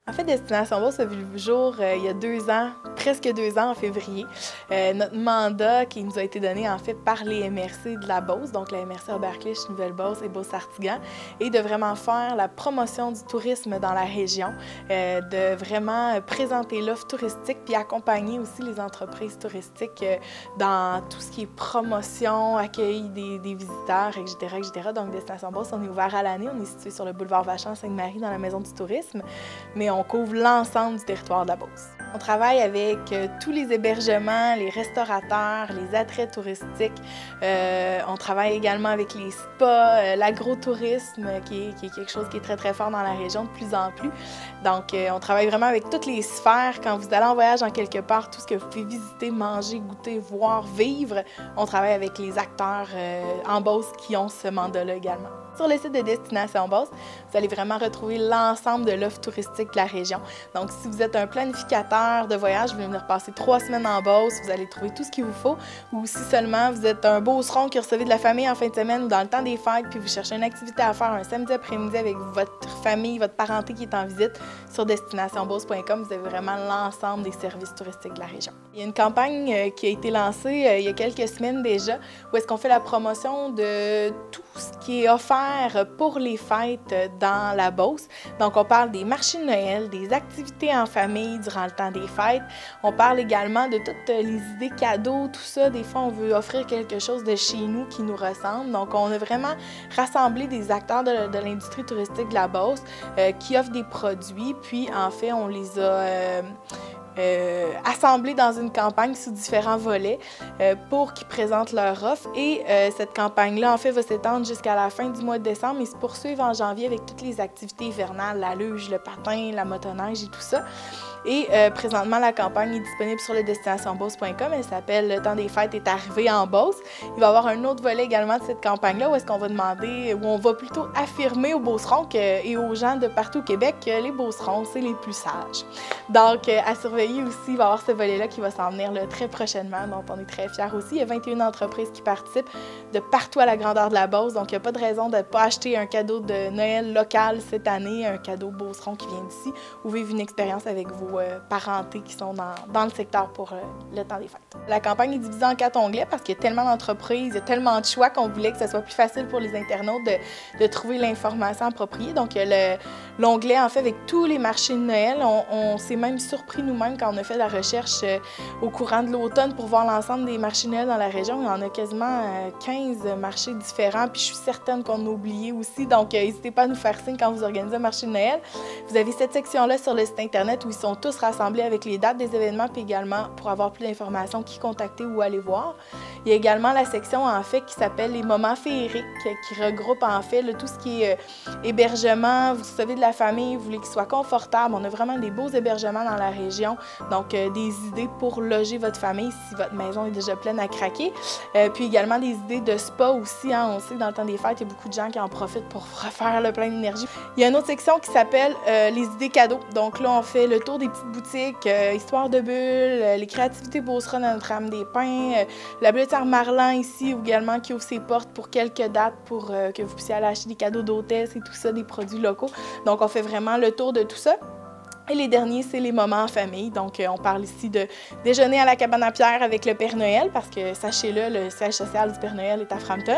En fait, Destination Beauce a vu le jour il y a 2 ans, presque 2 ans en février. Notre mandat qui nous a été donné en fait par les MRC de la Beauce, donc la MRC Aubercliche, Nouvelle-Beauce et Beauce-Artigan, et de vraiment faire la promotion du tourisme dans la région, de vraiment présenter l'offre touristique puis accompagner aussi les entreprises touristiques dans tout ce qui est promotion, accueil des visiteurs, etc., etc. Donc, Destination Beauce, on est ouvert à l'année. On est situé sur le boulevard Vachon, Sainte-Marie, dans la Maison du tourisme, mais on couvre l'ensemble du territoire de la Beauce. On travaille avec tous les hébergements, les restaurateurs, les attraits touristiques. On travaille également avec les spas, l'agrotourisme, qui est quelque chose qui est très, très fort dans la région de plus en plus. Donc, on travaille vraiment avec toutes les sphères. Quand vous allez en voyage en quelque part, tout ce que vous pouvez visiter, manger, goûter, voir, vivre, on travaille avec les acteurs en Beauce qui ont ce mandat-là également. Sur le site de Destination Beauce, vous allez vraiment retrouver l'ensemble de l'offre touristique de la région. Donc, si vous êtes un planificateur de voyage, vous voulez venir passer 3 semaines en Beauce, vous allez trouver tout ce qu'il vous faut. Ou si seulement vous êtes un beauceron qui recevez de la famille en fin de semaine ou dans le temps des fêtes, puis vous cherchez une activité à faire un samedi après-midi avec votre famille, votre parenté qui est en visite, sur destinationbeauce.com, vous avez vraiment l'ensemble des services touristiques de la région. Il y a une campagne qui a été lancée il y a quelques semaines déjà, où est-ce qu'on fait la promotion de tout ce qui est offert pour les fêtes dans la Beauce. Donc, on parle des marchés de Noël, des activités en famille durant le temps des fêtes. On parle également de toutes les idées cadeaux, tout ça. Des fois, on veut offrir quelque chose de chez nous qui nous ressemble. Donc, on a vraiment rassemblé des acteurs de l'industrie touristique de la Beauce qui offrent des produits. Puis, en fait, on les a assemblés dans une campagne sous différents volets pour qu'ils présentent leur offre. Et cette campagne-là, en fait, va s'étendre jusqu'à la fin du mois de décembre et se poursuivre en janvier avec toutes les activités hivernales, la luge, le patin, la motoneige et tout ça. Et présentement, la campagne est disponible sur le destinationbeauce.com. Elle s'appelle « Le temps des fêtes est arrivé en Beauce ». Il va y avoir un autre volet également de cette campagne-là où est-ce qu'on va demander, où on va plutôt affirmer aux beaucerons et aux gens de partout au Québec que les beaucerons, c'est les plus sages. Donc, à surveiller aussi, il va y avoir ce volet-là qui va s'en venir là, très prochainement, dont on est très fiers aussi. Il y a 21 entreprises qui participent de partout à la grandeur de la Beauce, donc il n'y a pas de raison de ne pas acheter un cadeau de Noël local cette année, un cadeau beauceron qui vient d'ici, ou vivre une expérience avec vos parentés qui sont dans le secteur pour le temps des fêtes. La campagne est divisée en 4 onglets parce qu'il y a tellement d'entreprises, il y a tellement de choix qu'on voulait que ce soit plus facile pour les internautes de trouver l'information appropriée. Donc, il y a l'onglet, en fait, avec tous les marchés de Noël. On s'est même surpris nous-mêmes quand on a fait la recherche au courant de l'automne pour voir l'ensemble des marchés de Noël dans la région. Il y en a quasiment 15 marchés différents, puis je suis certaine qu'on a oublié aussi. Donc, n'hésitez pas à nous faire signe quand vous organisez un marché de Noël. Vous avez cette section-là sur le site Internet où ils sont tous rassemblés avec les dates des événements, puis également pour avoir plus d'informations, qui contacter ou aller voir. Il y a également la section, en fait, qui s'appelle les moments féeriques, qui regroupe, en fait, tout ce qui est hébergement. Vous recevez de la famille, vous voulez qu'il soit confortable. On a vraiment des beaux hébergements dans la région. Donc, des idées pour loger votre famille si votre maison est déjà pleine à craquer. Puis également des idées de spa aussi. Hein. On sait que dans le temps des fêtes, il y a beaucoup de gens qui en profitent pour refaire le plein d'énergie. Il y a une autre section qui s'appelle les idées cadeaux. Donc là, on fait le tour des petites boutiques, Histoire de Bulle, les créativités Beauceron à Notre-Dame-des-Pins, la bibliothèque Marlan ici également qui ouvre ses portes pour quelques dates pour que vous puissiez aller acheter des cadeaux d'hôtesse et tout ça, des produits locaux. Donc, on fait vraiment le tour de tout ça. Et les derniers, c'est les moments en famille. Donc, on parle ici de déjeuner à la cabane à pierre avec le Père Noël, parce que, sachez-le, le siège social du Père Noël est à Frampton.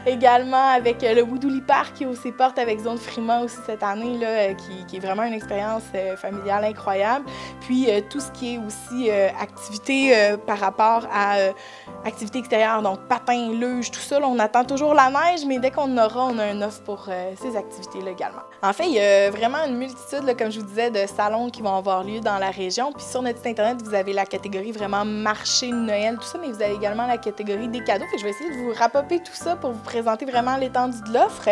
Également avec le Woodouli Park qui ouvre ses portes avec Zone Frima aussi cette année, là, qui est vraiment une expérience familiale incroyable. Puis, tout ce qui est aussi activité par rapport à activités extérieures, donc patins, luge, tout ça. Là, on attend toujours la neige, mais dès qu'on aura, on a un offre pour ces activités-là également. En fait, il y a vraiment une multitude, là, comme je vous disais, de salons qui vont avoir lieu dans la région. Puis sur notre site Internet, vous avez la catégorie vraiment marché de Noël, tout ça, mais vous avez également la catégorie des cadeaux. Fait que je vais essayer de vous rapoper tout ça pour vous présenter vraiment l'étendue de l'offre.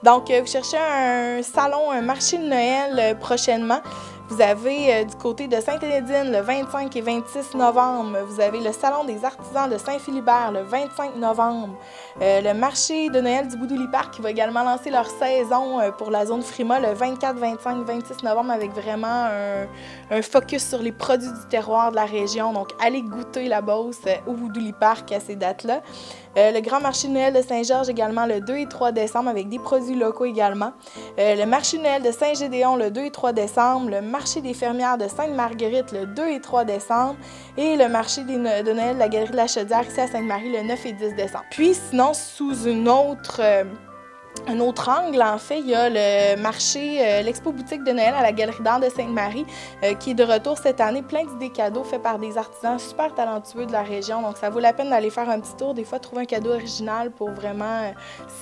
Donc, vous cherchez un salon, un marché de Noël prochainement. Vous avez du côté de Sainte-Énédine le 25 et 26 novembre. Vous avez le Salon des artisans de Saint-Philibert le 25 novembre. Le marché de Noël du Woodouli Park qui va également lancer leur saison pour la zone Frima le 24, 25, 26 novembre avec vraiment un focus sur les produits du terroir de la région. Donc, allez goûter la Beauce au Woodouli Park à ces dates-là. Le grand marché de Noël de Saint-Georges également le 2 et 3 décembre avec des produits locaux également. Le marché de Noël de Saint-Gédéon le 2 et 3 décembre. Le marché des fermières de Sainte-Marguerite le 2 et 3 décembre. Et le marché de Noël de la Galerie de la Chaudière ici à Sainte-Marie le 9 et 10 décembre. Puis sinon, sous un autre angle, en fait, il y a le marché, l'expo-boutique de Noël à la Galerie d'art de Sainte-Marie qui est de retour cette année. Plein d'idées cadeaux faits par des artisans super talentueux de la région. Donc, ça vaut la peine d'aller faire un petit tour. Des fois, trouver un cadeau original pour vraiment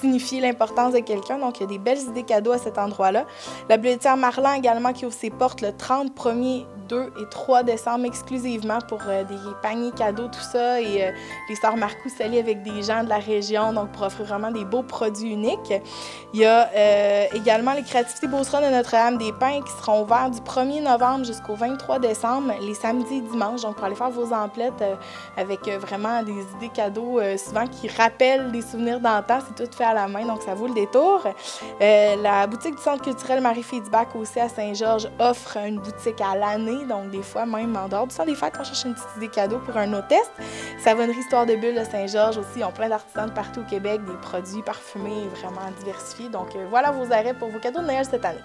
signifier l'importance de quelqu'un. Donc, il y a des belles idées cadeaux à cet endroit-là. La bibliothèque Marlan également qui ouvre ses portes le 30, 1er, 2 et 3 décembre exclusivement pour des paniers cadeaux, tout ça. Et les sœurs Marcoux s'allient avec des gens de la région, donc pour offrir vraiment des beaux produits uniques. Il y a également les créativités Beauceron de Notre-Dame-des-Pins qui seront ouverts du 1er novembre jusqu'au 23 décembre, les samedis et dimanches. Donc, pour aller faire vos emplettes avec vraiment des idées cadeaux souvent qui rappellent des souvenirs d'antan. C'est tout fait à la main, donc ça vaut le détour. La boutique du Centre culturel Marie-Fédibac aussi à Saint-Georges offre une boutique à l'année. Donc, des fois, même en dehors du temps des fêtes, quand on cherche une petite idée cadeau pour un hôtesse. Savonnerie Histoire de Bulle de Saint-Georges aussi. Ils ont plein d'artisans de partout au Québec, des produits parfumés vraiment diversifiés. Donc, voilà vos arrêts pour vos cadeaux de Noël cette année.